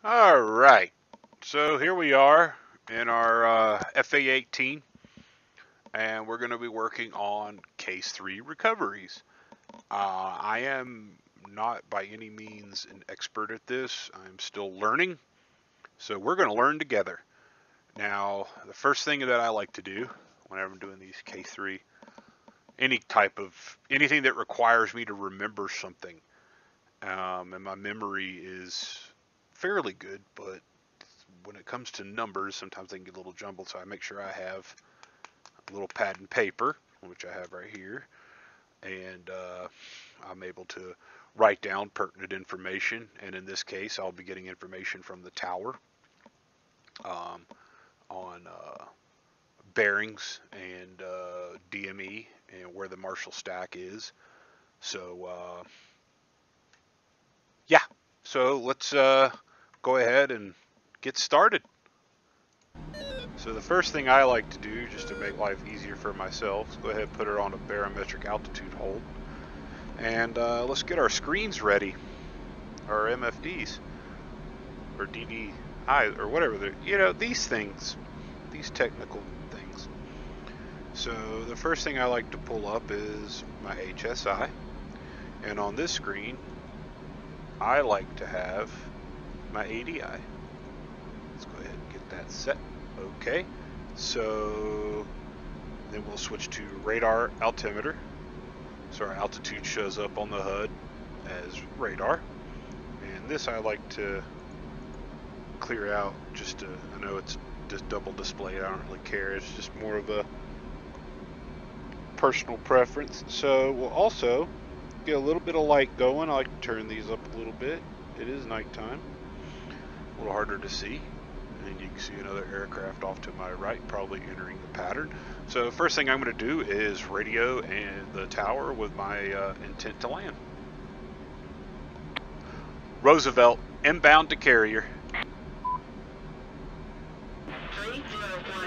All right, so here we are in our FA18, and we're going to be working on Case 3 recoveries. I am not by any means an expert at this. I'm still learning, so we're going to learn together. Now, the first thing that I like to do whenever I'm doing these Case 3, anything that requires me to remember something, and my memory is fairly good, but when it comes to numbers, sometimes they can get a little jumbled, so I make sure I have a little pad and paper, which I have right here, and I'm able to write down pertinent information. And in this case, I'll be getting information from the tower on bearings and DME and where the Marshall stack is. So yeah, so let's go ahead and get started. So the first thing I like to do, just to make life easier for myself, is go ahead and put her on a barometric altitude hold. And let's get our screens ready, our MFDs, or DDI, or whatever they're, these things, these technical things. So the first thing I like to pull up is my HSI. And on this screen, I like to have my ADI. Let's go ahead and get that set. Okay, so then we'll switch to radar altimeter. So our altitude shows up on the HUD as radar. And this I like to clear out just to, I know it's just double displayed, I don't really care. It's just more of a personal preference. So we'll also get a little bit of light going. I like to turn these up a little bit. It is nighttime, a little harder to see. And you can see another aircraft off to my right, probably entering the pattern. So first thing I'm going to do is radio and the tower with my intent to land. Roosevelt, inbound to carrier.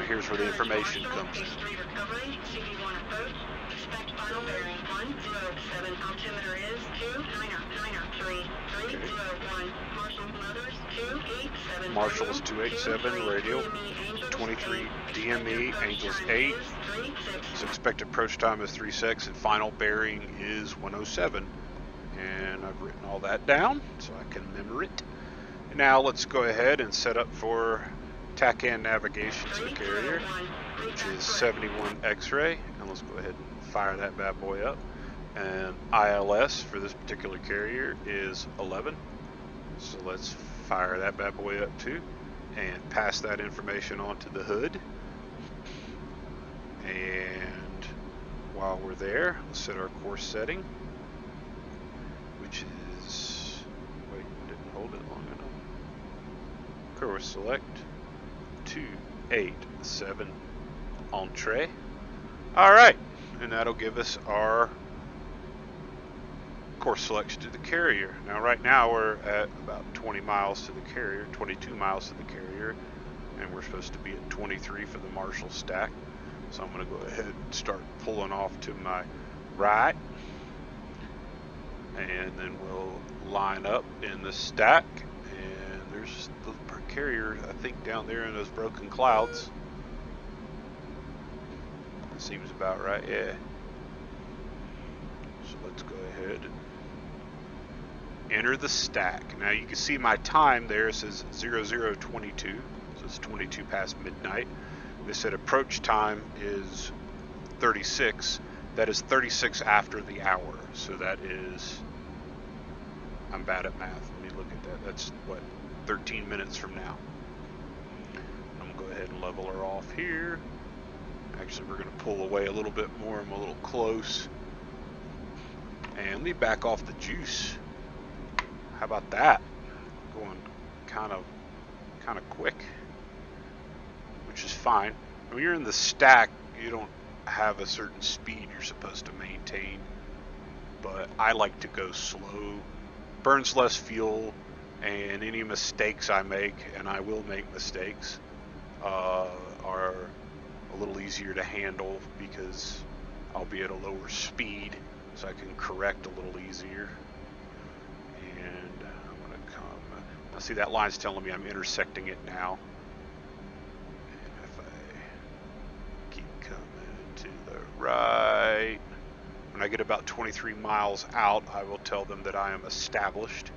Here's where the information comes in. Marshall is 287, radio 23 DME, Angels 8. So expected approach time is 3 seconds and final bearing is 107. And I've written all that down so I can remember it. Now let's go ahead and set up for TACAN navigation to the carrier, which is 71 X-ray. And let's go ahead and fire that bad boy up. And ILS for this particular carrier is 11. So let's fire that bad boy up too and pass that information onto the HUD. And while we're there, let's set our course setting, which is, wait, didn't hold it long enough. Course select 287 Entree. Alright, and that'll give us our course selection to the carrier. Now right now we're at about 20 miles to the carrier, 22 miles to the carrier, and we're supposed to be at 23 for the Marshall stack. So I'm going to go ahead and start pulling off to my right, and then we'll line up in the stack. And there's the carrier, I think, down there in those broken clouds. That seems about right, yeah. So let's go ahead and enter the stack. Now you can see my time there. It says 0022, so it's 22 past midnight. They said approach time is 36. That is 36 after the hour. So that is, I'm bad at math. Let me look at that. That's what, 13 minutes from now. I'm gonna go ahead and level her off here. Actually, we're gonna pull away a little bit more. I'm a little close. And let me back off the juice. How about that? Going kind of quick, which is fine. When you're in the stack, you don't have a certain speed you're supposed to maintain, but I like to go slow. Burns less fuel, and any mistakes I make, and I will make mistakes, are a little easier to handle because I'll be at a lower speed, so I can correct a little easier. And I'm going to come. Now See, that line's telling me I'm intersecting it now. And if I keep coming to the right, when I get about 23 miles out, I will tell them that I am established,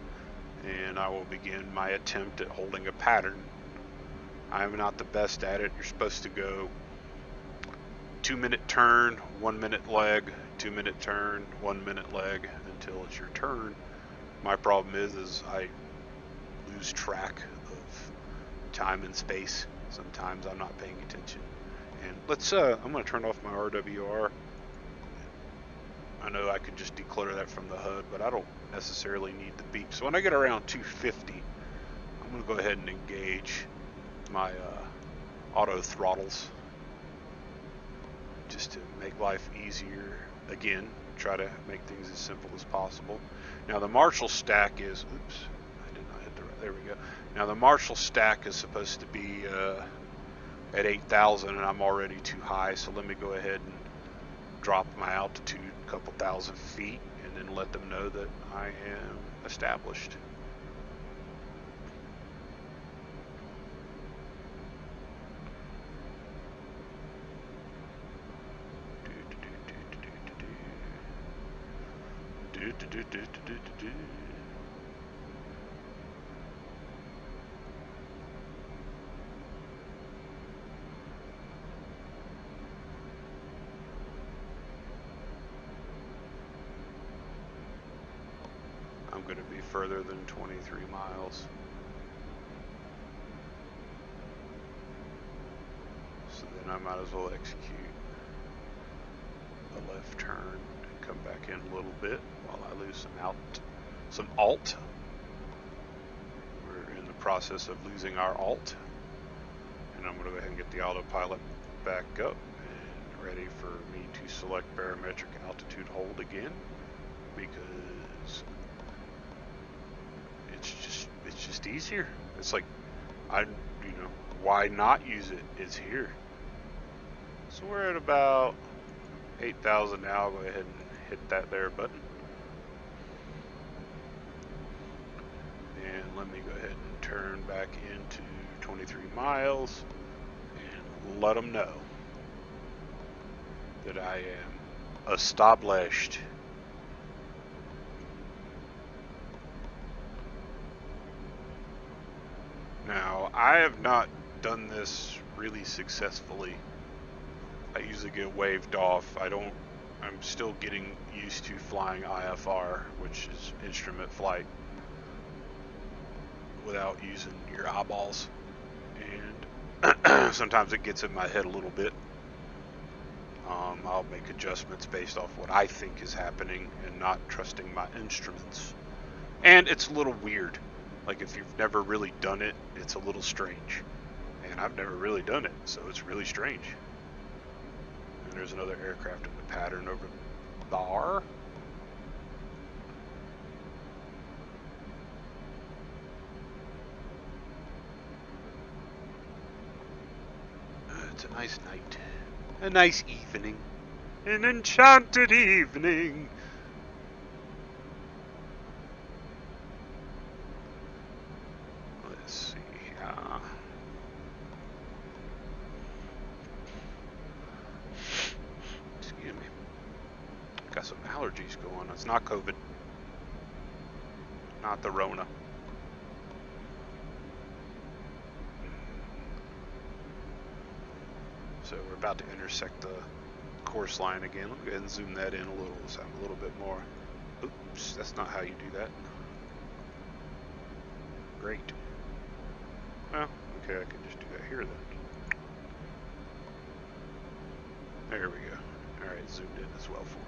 and I will begin my attempt at holding a pattern. I am not the best at it. You're supposed to go 2-minute turn, 1-minute leg, 2-minute turn, 1-minute leg until it's your turn. My problem is I lose track of time and space. Sometimes I'm not paying attention. And let's I'm going to turn off my RWR. I know I could just declutter that from the HUD, but I don't necessarily need the beep. So when I get around 250, I'm going to go ahead and engage my auto throttles just to make life easier. Again, try to make things as simple as possible. Now the Marshall stack is, oops, I did not hit the right, there we go. Now the Marshall stack is supposed to be at 8,000, and I'm already too high, so let me go ahead and drop my altitude a couple thousand feet and then let them know that I am established. I'm going to be further than 23 miles. So then I might as well execute a left turn and come back in a little bit while I lose some alt. We're in the process of losing our alt. And I'm going to go ahead and get the autopilot back up and ready for me to select barometric altitude hold again, because it's just easier. It's like, why not use it? It's here. So we're at about 8,000 now. I'll go ahead and hit that there button. And let me go ahead and turn back into 23 miles and let them know that I am established. Now, I have not done this really successfully. I usually get waved off. I'm still getting used to flying IFR, which is instrument flight, without using your eyeballs. And sometimes it gets in my head a little bit. I'll make adjustments based off what I think is happening and not trusting my instruments. And it's a little weird. Like, if you've never really done it, it's a little strange. And I've never really done it, so it's really strange. And there's another aircraft in the pattern over there. It's a nice night. A nice evening. An enchanted evening. Let's see. Excuse me. Got some allergies going. It's not COVID. Not the Rona. So we're about to intersect the course line again. Let me go ahead and zoom that in a little so I'm a little bit more. Oops, that's not how you do that. Great. Well, okay, I can just do that here then. There we go. Alright, zoomed in as well for me.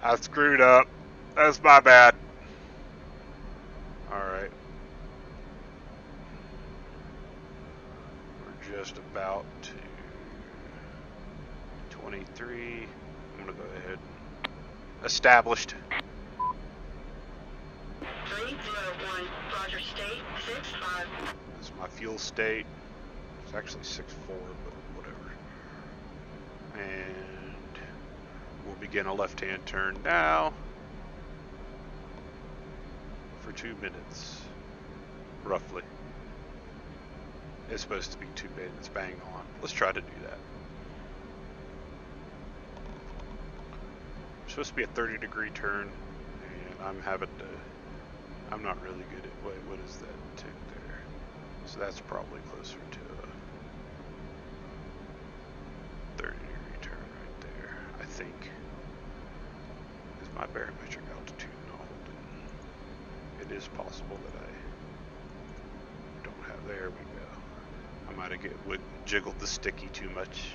I screwed up. That's my bad. Alright. We're just about to 23. I'm gonna go ahead and established. 301, Roger, state 65. This is my fuel state. It's actually 64, but whatever. And we'll begin a left-hand turn now for 2 minutes. roughly. It's supposed to be 2 minutes, bang on. Let's try to do that. It's supposed to be a 30-degree turn, and I'm not really good at, wait, what is that tick there? So that's probably closer to a 30-degree turn right there, I think. Is my barometric altitude not holding? It is possible that I don't have, there we go. I might have jiggled the sticky too much.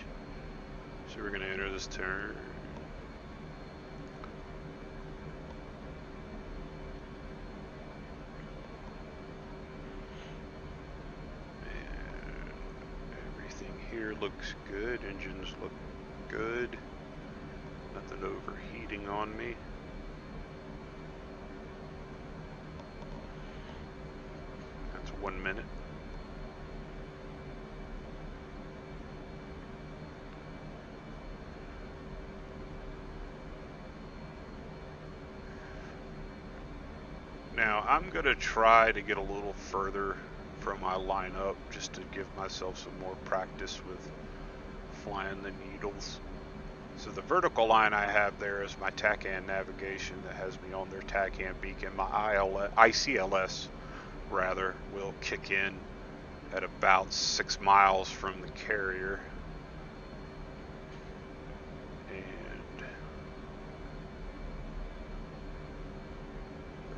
So we're gonna enter this turn. Here looks good, engines look good, nothing overheating on me. That's 1 minute. Now I'm going to try to get a little further from my lineup just to give myself some more practice with flying the needles. So the vertical line I have there is my TACAN navigation that has me on their TACAN beacon. My ICLS rather will kick in at about 6 miles from the carrier. And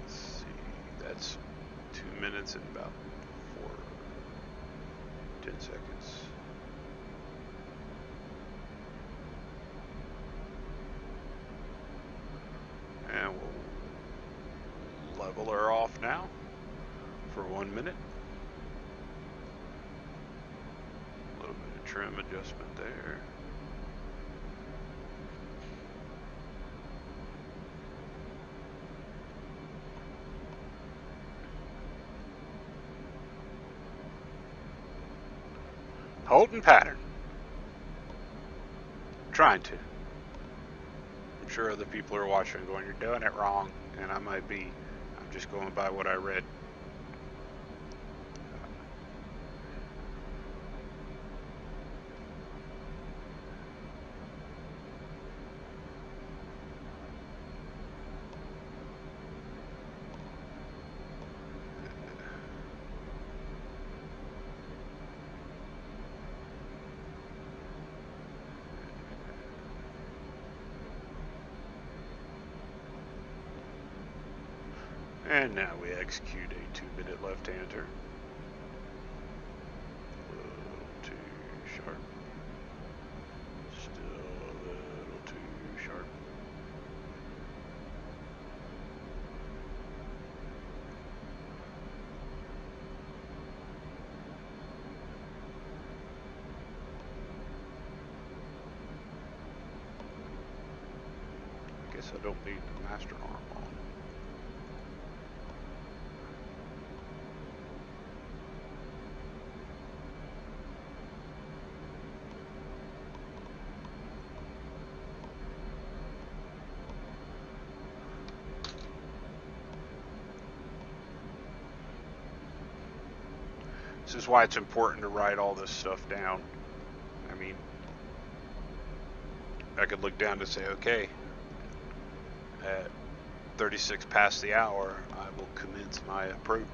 let's see, that's 2 minutes and about 10 seconds. And we'll level her off now for 1 minute. A little bit of trim adjustment there. Holding pattern. Trying to. I'm sure other people are watching going, you're doing it wrong, and I might be. I'm just going by what I read. And now we execute a 2-minute left-hander. A little too sharp. Still a little too sharp. I guess I don't need the master arm on. This is why it's important to write all this stuff down. I mean, I could look down to say, okay, at 36 past the hour, I will commence my approach.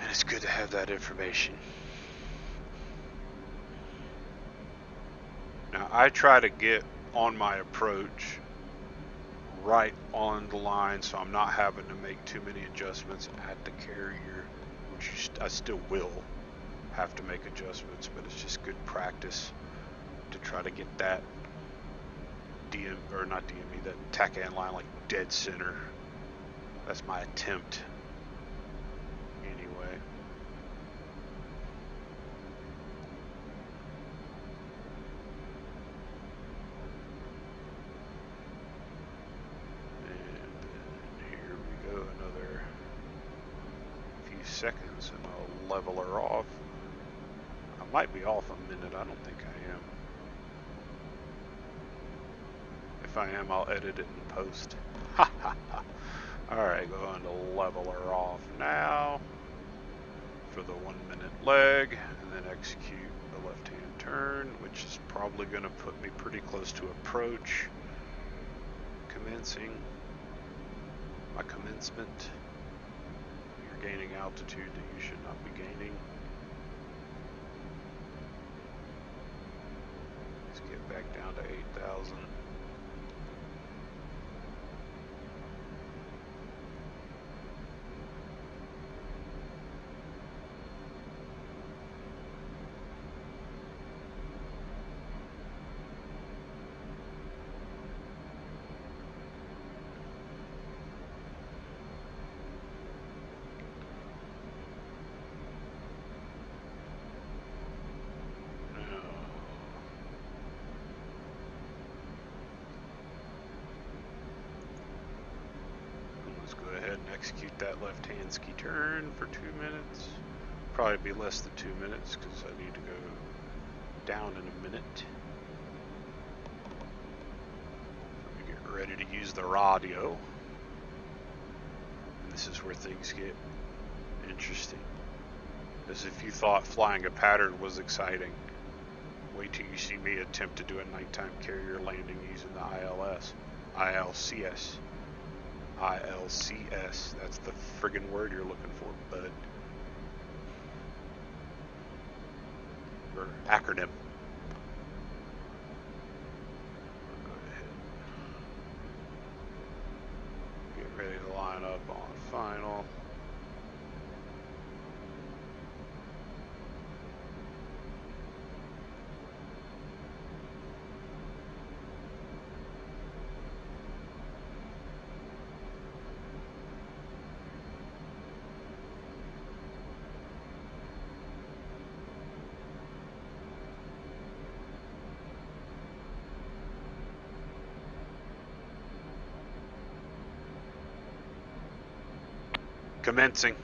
And it's good to have that information. Now, I try to get on my approach right on the line so I'm not having to make too many adjustments at the carrier, which I still will have to make adjustments, but it's just good practice to try to get that that TACAN line like dead center. That's my attempt anyway. And here we go, another few seconds and I'll level her off. I might be off a minute, I don't think I am. If I am, I'll edit it in post. Ha ha ha. Alright, going to level her off now for the 1 minute leg, and then execute the left-hand turn, which is probably going to put me pretty close to approach. Commencing my commencement. You're gaining altitude that you should not be gaining. Let's get back down to 8,000. Execute that left-hand ski turn for 2 minutes. Probably be less than 2 minutes because I need to go down in a minute. Let me get ready to use the radio. And this is where things get interesting. As if you thought flying a pattern was exciting. Wait till you see me attempt to do a nighttime carrier landing using the ILCS. ILCS, that's the friggin' word you're looking for, bud. Or acronym. Go ahead. Get ready to line up on final. Commencing.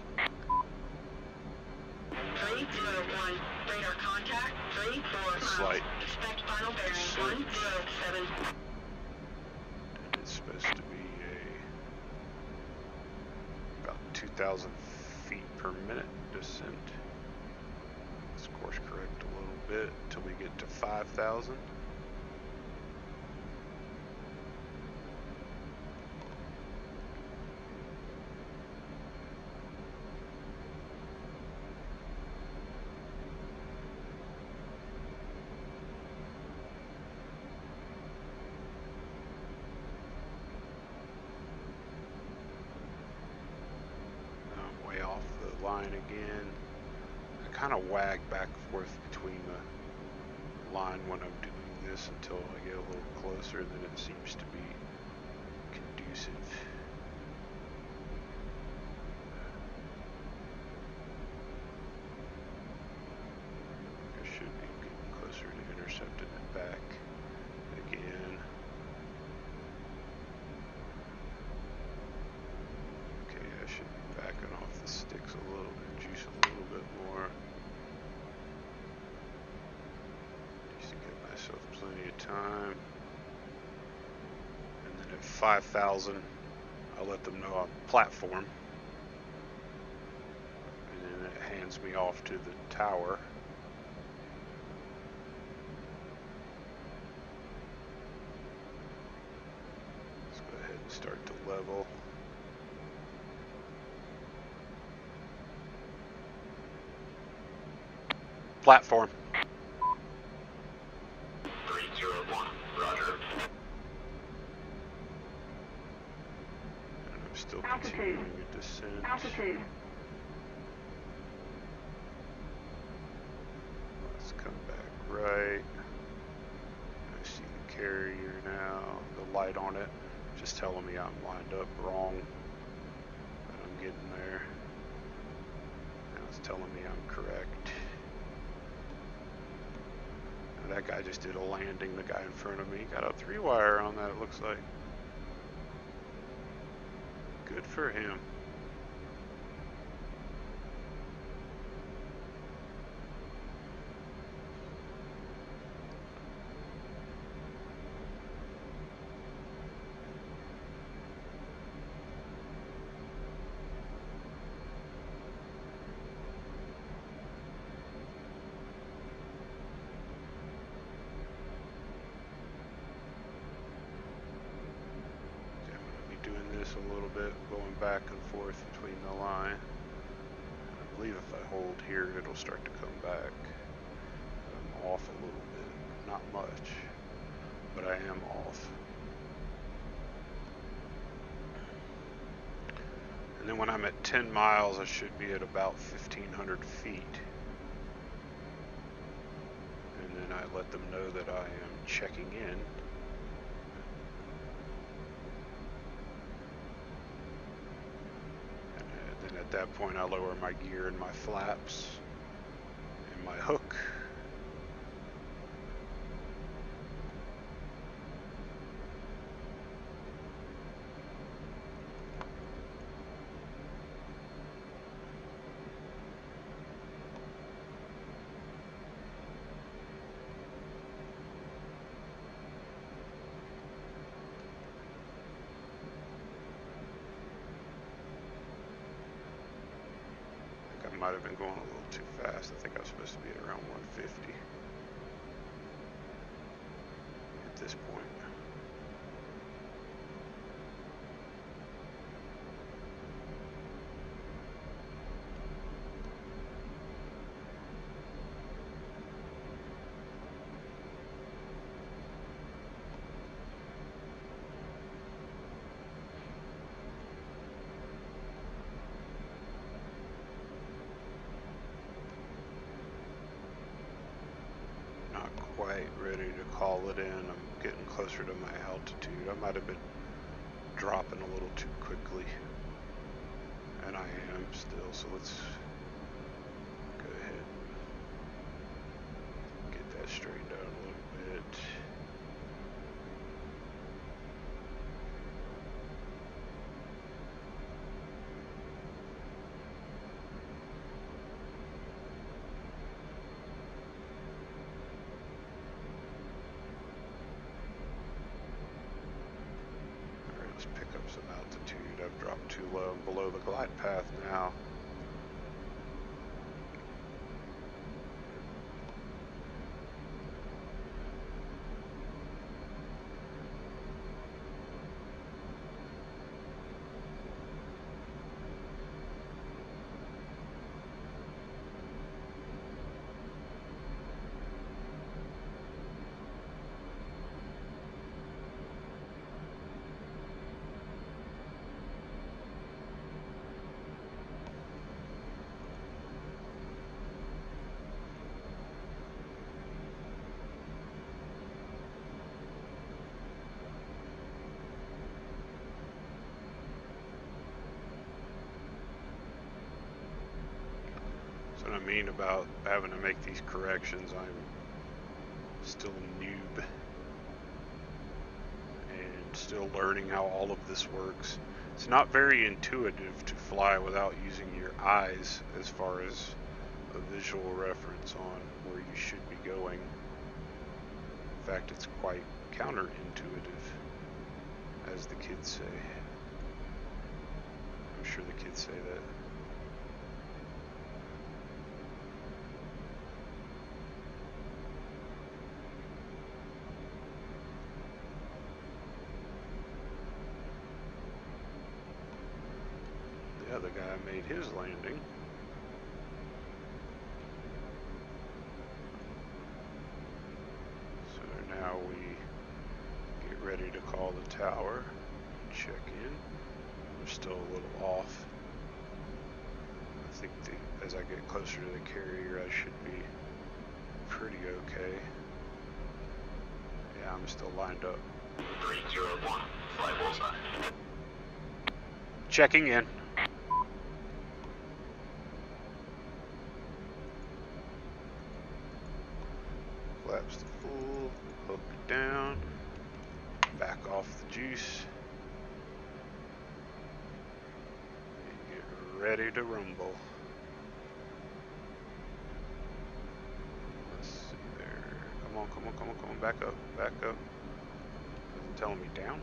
301, radar contact, 34 Slight. Expect final bearing 107. It's supposed to be about 2,000 feet per minute descent. Let's course correct a little bit until we get to 5,000. Line again. I kind of wag back and forth between the line when I'm doing this until I get a little closer, then it seems to be conducive. I should be getting closer to intercepting it back again. Okay, I should be backing off the sticks a little bit, juice a little bit more. Just to give myself plenty of time. And then at 5,000, I'll let them know I'm platform. And then it hands me off to the tower. Let's go ahead and start to level. Platform. 301, roger. And I'm still continuing a descent. Altitude. Let's come back right. I see the carrier now, the light on it, just telling me I'm lined up wrong. But I'm getting there. Now it's telling me I'm correct. That guy just did a landing, the guy in front of me. Got a 3-wire on that, it looks like. Good for him. a little bit, going back and forth between the line. I believe if I hold here, it'll start to come back. I'm off a little bit, not much, but I am off. And then when I'm at 10 miles, I should be at about 1,500 feet. And then I let them know that I am checking in. And then at that point, I lower my gear and my flaps and my hook. Might have been going a little too fast. I think I was supposed to be at around 150 at this point. Quite ready to call it in. I'm getting closer to my altitude. I might have been dropping a little too quickly, and I am still, so let's go ahead and get that straightened out a little bit. Pick up some altitude. I've dropped too low. I'm below the glide path now. That's what I mean about having to make these corrections. I'm still a noob and still learning how all of this works. It's not very intuitive to fly without using your eyes as far as a visual reference on where you should be going. In fact, it's quite counterintuitive, as the kids say. I'm sure the kids say that. The other guy made his landing. So now we get ready to call the tower, check in. We're still a little off. I think as I get closer to the carrier, I should be pretty okay. Yeah, I'm still lined up. 301, fly bullseye. Checking in. Flaps to full, hook down, back off the juice, and get ready to rumble. Let's see there. Come on, come on, come on, come on, back up, back up. Is it telling me down?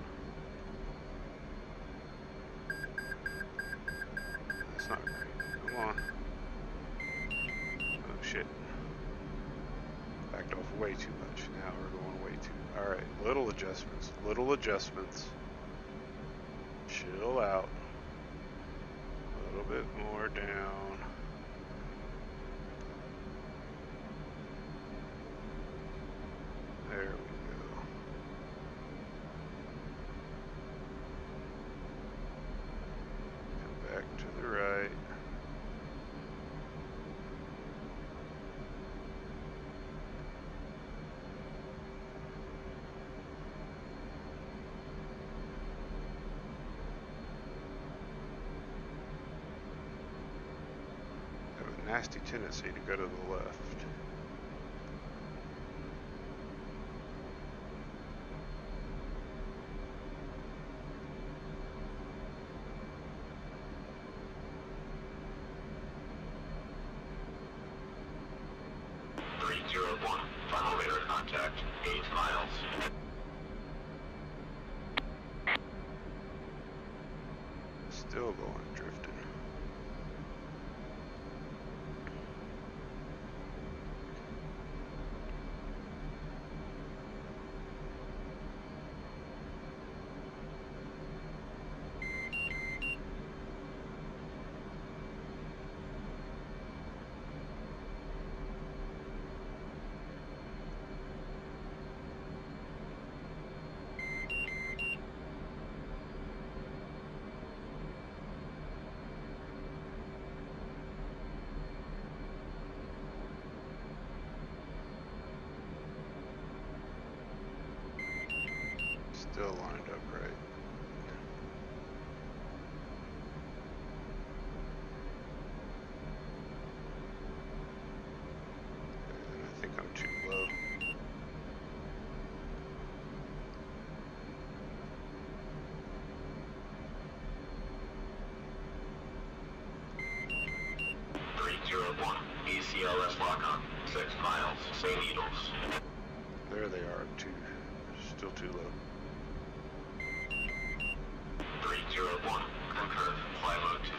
That's not right. Come on. Oh shit. Backed off way too much. Now we're going way too. Alright, little adjustments. Little adjustments should Chill out. A little bit more down. There we go. Come back to the right. Nasty tendency to go to the left. Final radar contact, 8 miles. Still going drifting. Still lined up right. And I think I'm too low. ECLS lock on, 6 miles, St. Needles. There they are, still too low. 301, concur, fly mode 2.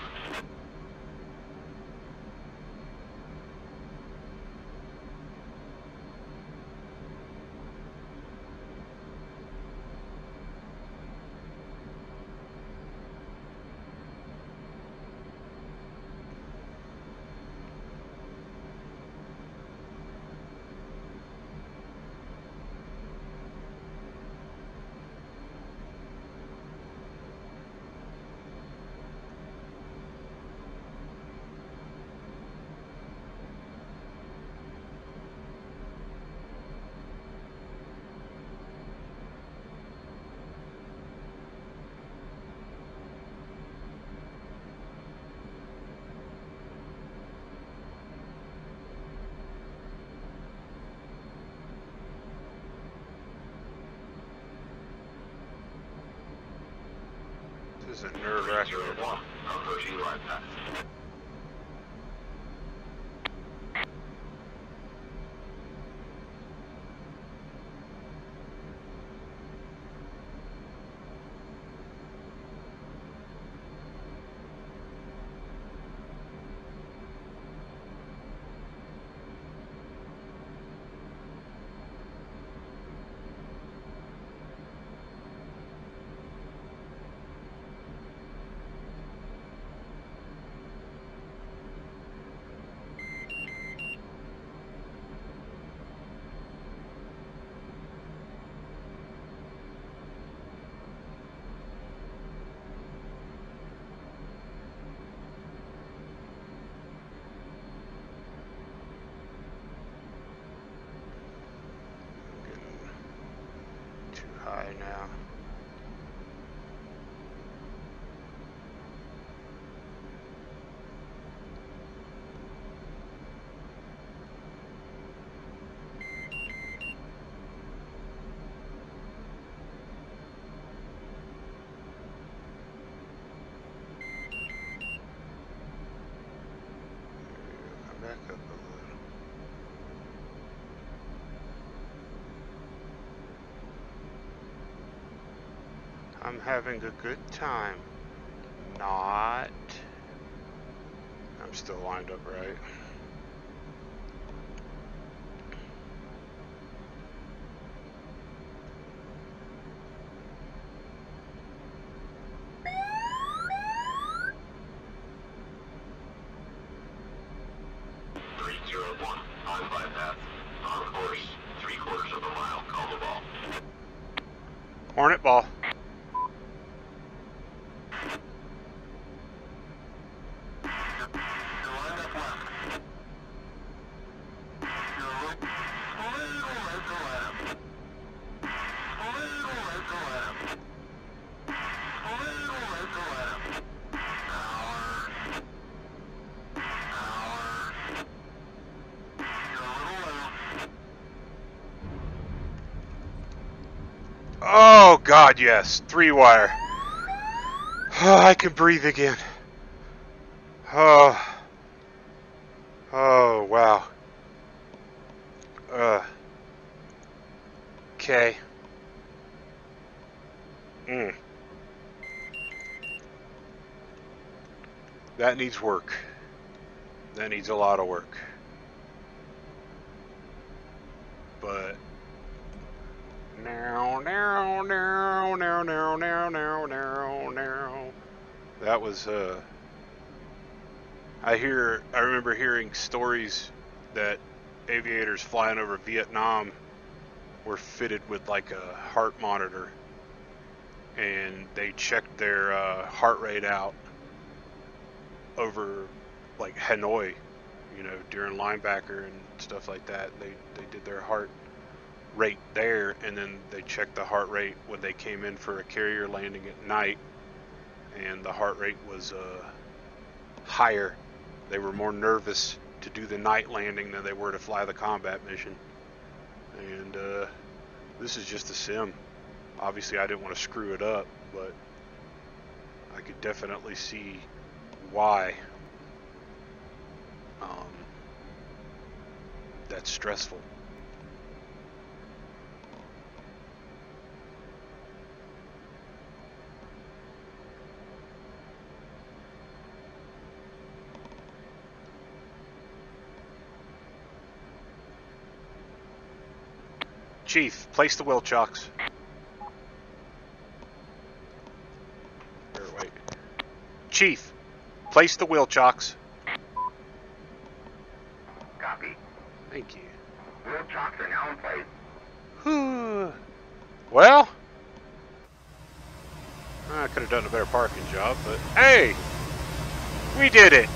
This is a nerve-wracking. 301, approaching right path. Too high now. Come back up a little. I'm having a good time. Not. I'm still lined up right. Hornet ball. Oh God, yes, 3-wire. Oh, I can breathe again. Oh, oh wow. Okay. That needs work. That needs a lot of work. But now. That was I remember hearing stories that aviators flying over Vietnam were fitted with like a heart monitor, and they checked their heart rate out over like Hanoi, you know, during linebacker and stuff like that. They did their heart rate there, and then they checked the heart rate when they came in for a carrier landing at night, and the heart rate was higher. They were more nervous to do the night landing than they were to fly the combat mission. And this is just a sim. Obviously I didn't want to screw it up, but I could definitely see why that's stressful. Chief, place the wheel chocks. Here, wait. Chief, place the wheel chocks. Copy. Thank you. Wheel chocks are now in place. Well, I could have done a better parking job, but hey, we did it.